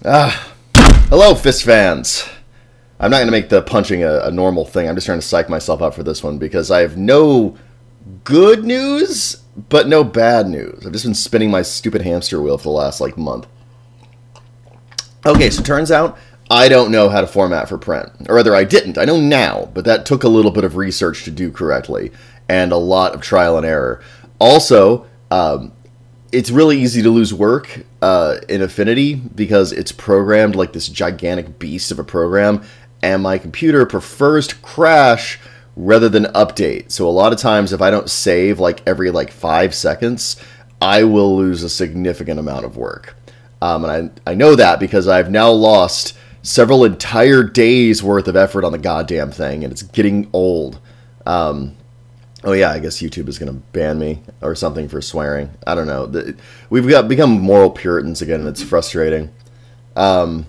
Hello, Fist fans. I'm not going to make the punching a normal thing. I'm just trying to psych myself up for this one because I have no good news, but no bad news. I've just been spinning my stupid hamster wheel for the last, month. Okay, so turns out I don't know how to format for print. Or rather, I didn't. I know now, but that took a little bit of research to do correctly and a lot of trial and error. Also, it's really easy to lose work in Affinity because it's programmed like this gigantic beast of a program, and my computer prefers to crash rather than update. So a lot of times if I don't save every 5 seconds, I will lose a significant amount of work. And I know that because I've now lost several entire days worth of effort on the goddamn thing, and it's getting old. Oh yeah, I guess YouTube is going to ban me or something for swearing. I don't know. We've become moral Puritans again, and it's frustrating. The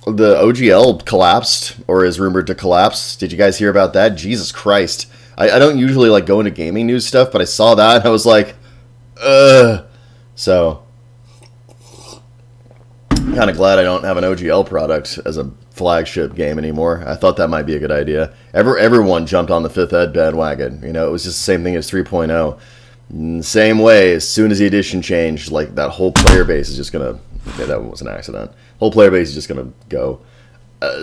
OGL collapsed, or is rumored to collapse. Did you guys hear about that? Jesus Christ. I don't usually go into gaming news stuff, but I saw that and I was like, ugh. So, kind of glad I don't have an OGL product as a flagship game anymore. I thought that might be a good idea. Everyone jumped on the 5th Ed bandwagon. You know, it was just the same thing as 3.0. Same way, as soon as the edition changed, that whole player base is just gonna... Okay, that was an accident. Whole player base is just gonna go.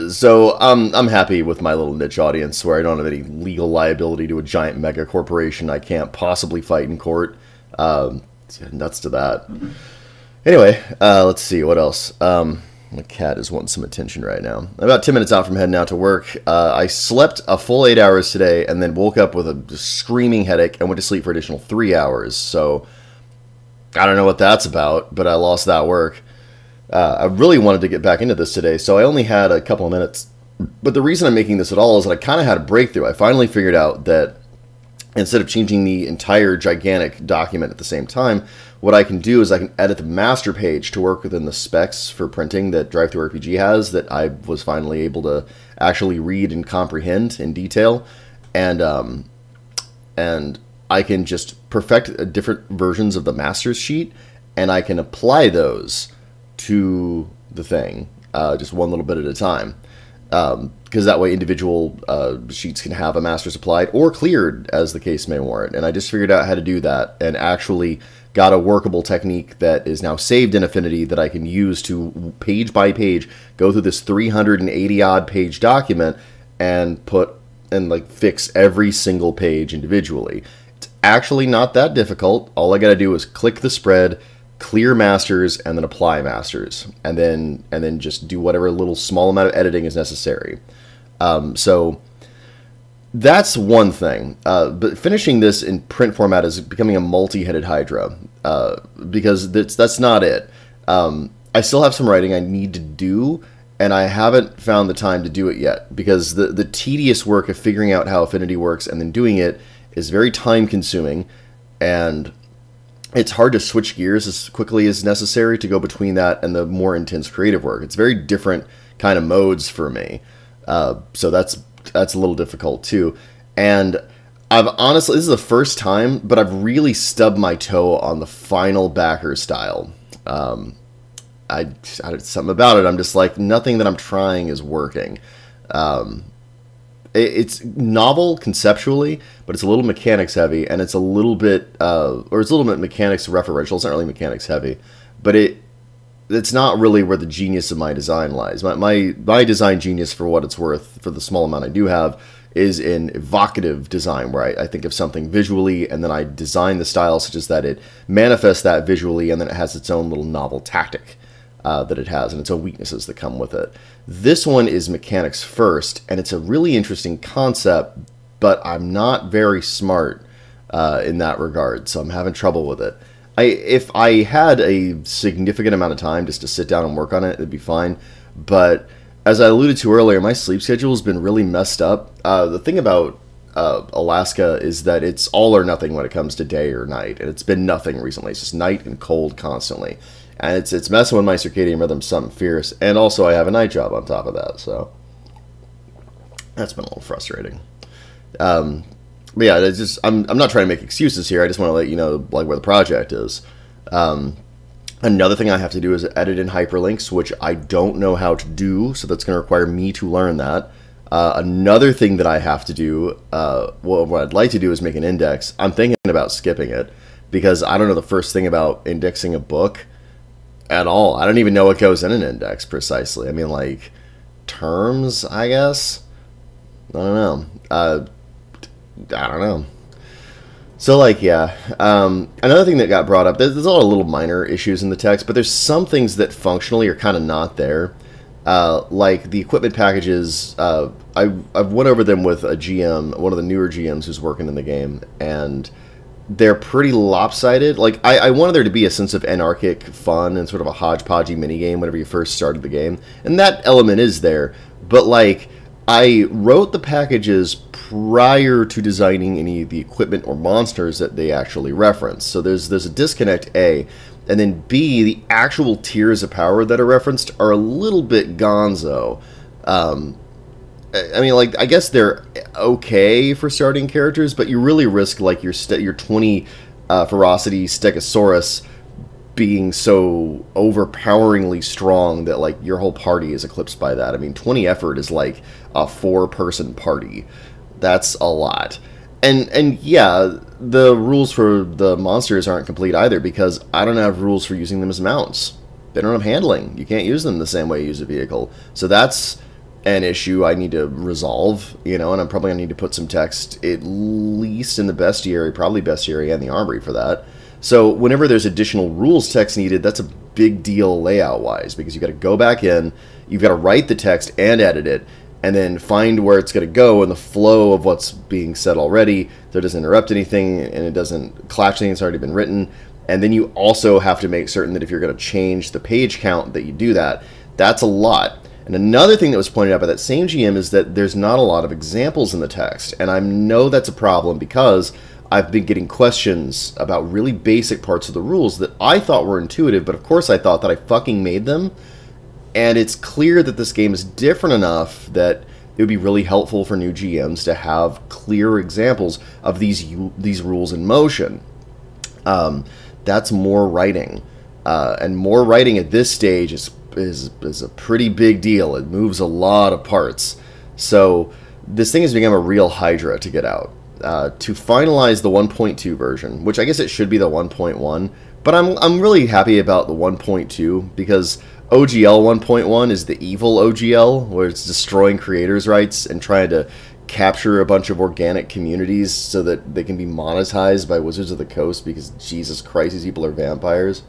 So I'm happy with my little niche audience where I don't have any legal liability to a giant mega corporation I can't possibly fight in court. Nuts to that. Anyway, let's see, what else? My cat is wanting some attention right now. I'm about 10 minutes out from heading out to work. I slept a full 8 hours today and then woke up with a screaming headache and went to sleep for an additional 3 hours. So, I don't know what that's about, but I lost that work. I really wanted to get back into this today, so I only had a couple of minutes. But the reason I'm making this at all is that I kind of had a breakthrough. I finally figured out that instead of changing the entire gigantic document at the same time, what I can do is I can edit the master page to work within the specs for printing that DriveThruRPG has that I was finally able to actually read and comprehend in detail. And I can just perfect different versions of the master's sheet, and I can apply those to the thing, just one little bit at a time. Because that way individual sheets can have a master's applied or cleared as the case may warrant. And I just figured out how to do that and actually got a workable technique that is now saved in Affinity that I can use to page by page go through this 380 odd page document and fix every single page individually. It's actually not that difficult. All I got to do is click the spread, clear masters, and then apply masters, and then just do whatever little small amount of editing is necessary. So that's one thing. But finishing this in print format is becoming a multi-headed hydra, because that's not it. I still have some writing I need to do, and I haven't found the time to do it yet, because the tedious work of figuring out how Affinity works and then doing it is very time-consuming, and it's hard to switch gears as quickly as necessary to go between that and the more intense creative work. It's very different kind of modes for me. So that's a little difficult too. And I've honestly, this is the first time, but I've really stubbed my toe on the final backer style. Something about it, I'm just like, nothing that I'm trying is working. It's novel conceptually, but it's a little mechanics heavy, and it's a little bit, mechanics referential. It's not really mechanics heavy, but it's not really where the genius of my design lies. My design genius, for what it's worth, for the small amount I do have, is in evocative design, where I think of something visually, and then I design the style such as that it manifests that visually, and then it has its own little novel tactic that it has, and its own weaknesses that come with it. This one is mechanics first, and it's a really interesting concept, but I'm not very smart in that regard, so I'm having trouble with it. If I had a significant amount of time just to sit down and work on it, it'd be fine, but as I alluded to earlier, my sleep schedule has been really messed up. The thing about Alaska is that it's all or nothing when it comes to day or night, and it's been nothing recently. It's just night and cold constantly. And it's messing with my circadian rhythm something fierce. And also I have a night job on top of that, so that's been a little frustrating. But yeah, it's just, I'm not trying to make excuses here. I just want to let you know where the project is. Another thing I have to do is edit in hyperlinks, which I don't know how to do, so that's going to require me to learn that. Another thing that I have to do, well, what I'd like to do is make an index. I'm thinking about skipping it because I don't know the first thing about indexing a book at all. I don't even know what goes in an index precisely. I mean, like, terms, I guess? I don't know. I don't know. So, like, yeah. Another thing that got brought up, there's a lot of little minor issues in the text, but there's some things that functionally are kind of not there. Like the equipment packages, I've went over them with a GM, one of the newer GMs who's working in the game, and they're pretty lopsided. Like, I wanted there to be a sense of anarchic fun and sort of a hodgepodgey minigame whenever you first started the game, and that element is there, but, like, I wrote the packages prior to designing any of the equipment or monsters that they actually reference. So there's a disconnect, A. And then B, the actual tiers of power that are referenced are a little bit gonzo. I mean, like, I guess they're okay for starting characters, but you really risk, like, your 20 ferocity Stegosaurus being so overpoweringly strong that, like, your whole party is eclipsed by that. I mean, 20 effort is like a 4-person party. That's a lot. And yeah, the rules for the monsters aren't complete either because I don't have rules for using them as mounts. They don't have handling. You can't use them the same way you use a vehicle. So that's an issue I need to resolve, you know, and I'm probably going to need to put some text at least in the bestiary, probably bestiary and the armory for that. So whenever there's additional rules text needed, that's a big deal layout-wise because you've got to go back in, you've got to write the text and edit it, and then find where it's going to go in the flow of what's being said already so it doesn't interrupt anything and it doesn't clash anything that's already been written. And then you also have to make certain that if you're going to change the page count that you do that. That's a lot. And another thing that was pointed out by that same GM is that there's not a lot of examples in the text. And I know that's a problem because I've been getting questions about really basic parts of the rules that I thought were intuitive, but of course I thought that I fucking made them. And it's clear that this game is different enough that it would be really helpful for new GMs to have clear examples of these rules in motion. That's more writing. And more writing at this stage is a pretty big deal. It moves a lot of parts. So this thing has become a real hydra to get out. To finalize the 1.2 version, which I guess it should be the 1.1, but I'm really happy about the 1.2 because OGL 1.1 is the evil OGL, where it's destroying creators' rights and trying to capture a bunch of organic communities so that they can be monetized by Wizards of the Coast because, Jesus Christ, these people are vampires.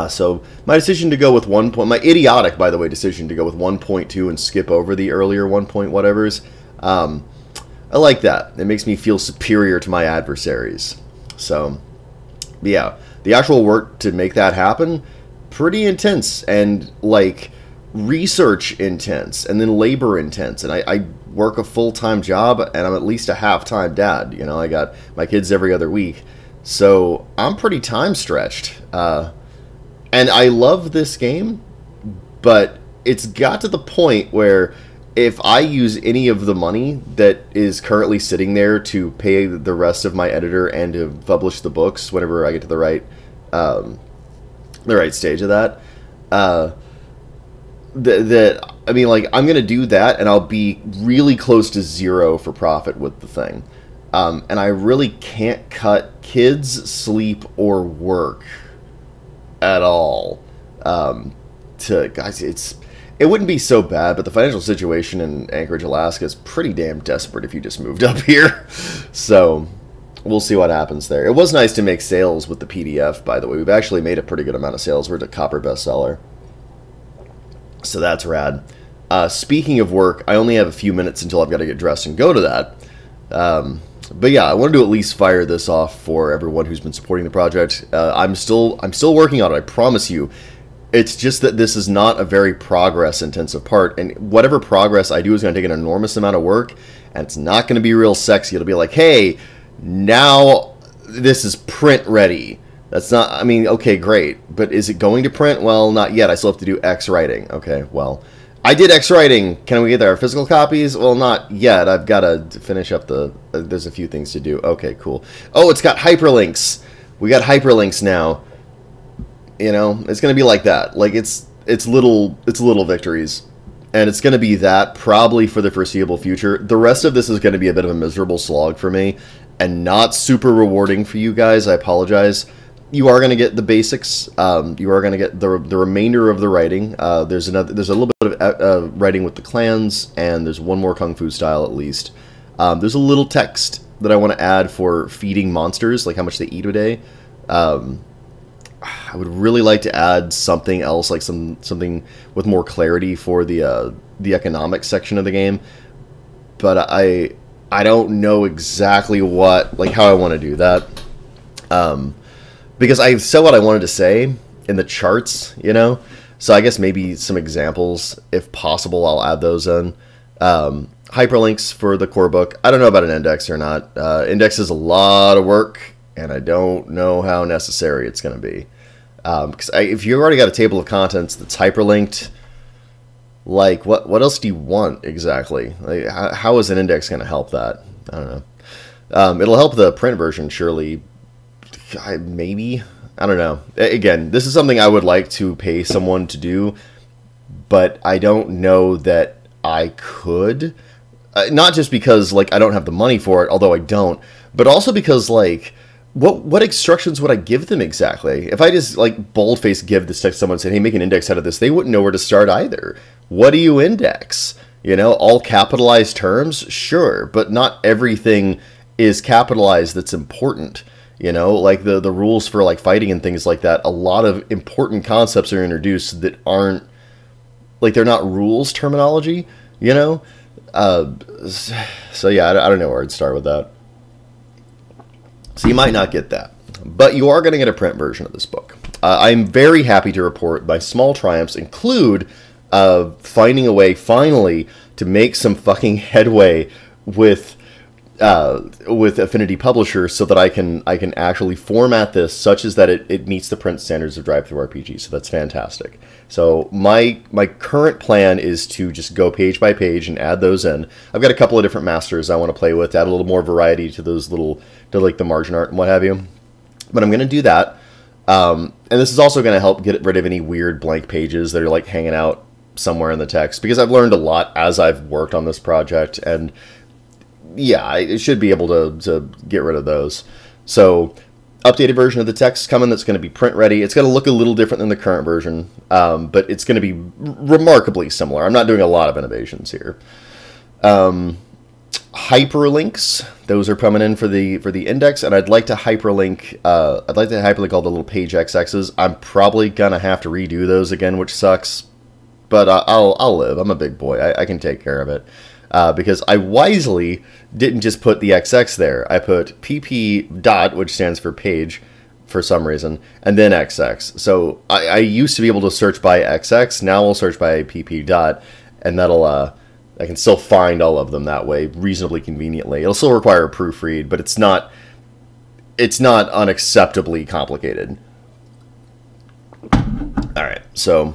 So my decision to go with my idiotic, by the way, decision to go with 1.2 and skip over the earlier 1. Whatevers, I like that. It makes me feel superior to my adversaries. So, yeah, the actual work to make that happen, pretty intense and, like, research intense and then labor intense. And I work a full-time job and I'm at least a half-time dad. You know, I got my kids every other week. So I'm pretty time-stretched. And I love this game, but it's got to the point where if I use any of the money that is currently sitting there to pay the rest of my editor and to publish the books whenever I get to the right stage of that, I mean, like, I'm gonna do that and I'll be really close to zero for profit with the thing, and I really can't cut kids, sleep, or work at all. Guys, it wouldn't be so bad, but the financial situation in Anchorage, Alaska is pretty damn desperate if you just moved up here. So we'll see what happens there. It was nice to make sales with the PDF, by the way. We've actually made a pretty good amount of sales. We're at a copper bestseller. So that's rad. Speaking of work, I only have a few minutes until I've got to get dressed and go to that. But yeah, I wanted to at least fire this off for everyone who's been supporting the project. I'm still working on it, I promise you. It's just that this is not a very progress-intensive part, and whatever progress I do is going to take an enormous amount of work, and it's not going to be real sexy. It'll be like, hey, now this is print ready. That's not, I mean, okay, great, but is it going to print? Well, not yet. I still have to do X writing. Okay, well, I did X writing. Can we get our physical copies? Well, not yet. I've got to finish up there's a few things to do. Okay, cool. Oh, it's got hyperlinks. We got hyperlinks now. You know, it's going to be like that. Like it's little victories, and it's going to be that probably for the foreseeable future. The rest of this is going to be a bit of a miserable slog for me, and not super rewarding for you guys. I apologize. You are going to get the basics. You are going to get the remainder of the writing. There's a little bit of writing with the clans, and there's one more kung fu style at least. There's a little text that I want to add for feeding monsters, like how much they eat a day. I would really like to add something else, like something with more clarity for the economics section of the game, but I don't know exactly how I want to do that. Because I said what I wanted to say in the charts, you know? So I guess maybe some examples, if possible, I'll add those in. Hyperlinks for the core book. I don't know about an index or not. Index is a lot of work, and I don't know how necessary it's going to be. Because if you already got a table of contents that's hyperlinked, like, what else do you want exactly? Like, how is an index going to help that? I don't know. It'll help the print version, surely. Maybe. I don't know. Again, this is something I would like to pay someone to do, but I don't know that I could. Not just because, like, I don't have the money for it, although I don't, but also because, like, what instructions would I give them exactly? If I just, like, boldface give this text to someone and say, hey, make an index out of this, they wouldn't know where to start either. What do you index? You know, all capitalized terms? Sure, but not everything is capitalized that's important. You know, like the rules for, like, fighting and things like that, a lot of important concepts are introduced that aren't, like, they're not rules terminology, you know? So yeah, I don't know where I'd start with that. So you might not get that, but you are going to get a print version of this book. I'm very happy to report my small triumphs include finding a way finally to make some fucking headway with Affinity Publisher, so that I can actually format this such as that it meets the print standards of Drive-Thru RPG. So that's fantastic. So my current plan is to just go page by page and add those in. I've got a couple of different masters I want to play with, add a little more variety to those like the margin art and what have you. But I'm going to do that. And this is also going to help get rid of any weird blank pages that are, like, hanging out somewhere in the text, because I've learned a lot as I've worked on this project, and yeah, I should be able to get rid of those. So, updated version of the text coming that's going to be print ready. It's going to look a little different than the current version, but it's going to be remarkably similar. I'm not doing a lot of innovations here. Hyperlinks, those are coming in for the index, and I'd like to hyperlink. I'd like to hyperlink all the little page XXs. I'm probably gonna have to redo those again, which sucks, but I'll live. I'm a big boy. I can take care of it. Because I wisely didn't just put the XX there. I put pp dot, which stands for page for some reason, and then XX. So I used to be able to search by XX. Now I'll search by pp dot, and that'll I can still find all of them that way reasonably conveniently. It'll still require a proofread, but it's not unacceptably complicated. All right, so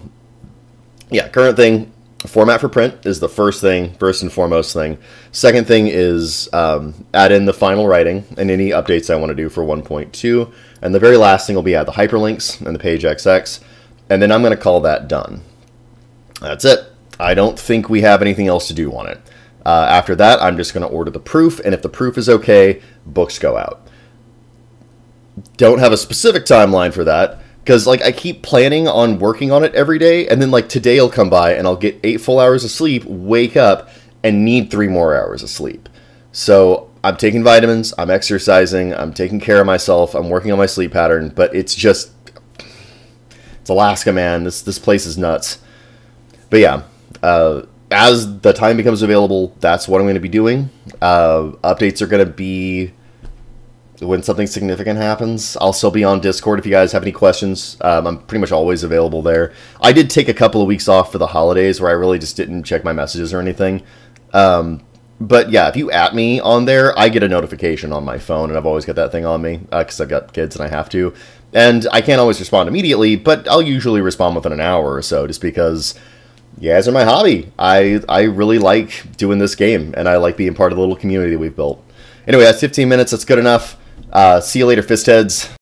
yeah, current thing. Format for print is the first and foremost thing. Second thing is add in the final writing and any updates I want to do for 1.2. And the very last thing will be add the hyperlinks and the page XX. And then I'm going to call that done. That's it. I don't think we have anything else to do on it. After that, I'm just going to order the proof. And if the proof is okay, books go out. Don't have a specific timeline for that, because, like, I keep planning on working on it every day, and then, like, today will come by, and I'll get 8 full hours of sleep, wake up, and need 3 more hours of sleep. So I'm taking vitamins, I'm exercising, I'm taking care of myself, I'm working on my sleep pattern, but it's just, it's Alaska, man. This place is nuts. But yeah, as the time becomes available, that's what I'm going to be doing. Updates are going to be when something significant happens. I'll still be on Discord if you guys have any questions. I'm pretty much always available there. I did take a couple of weeks off for the holidays where I really just didn't check my messages or anything. But yeah, if you at me on there, I get a notification on my phone, and I've always got that thing on me because I've got kids and I have to. And I can't always respond immediately, but I'll usually respond within an hour or so, just because you guys are my hobby. I really like doing this game, and I like being part of the little community that we've built. Anyway, that's 15 minutes. That's good enough. See you later, Fistheads.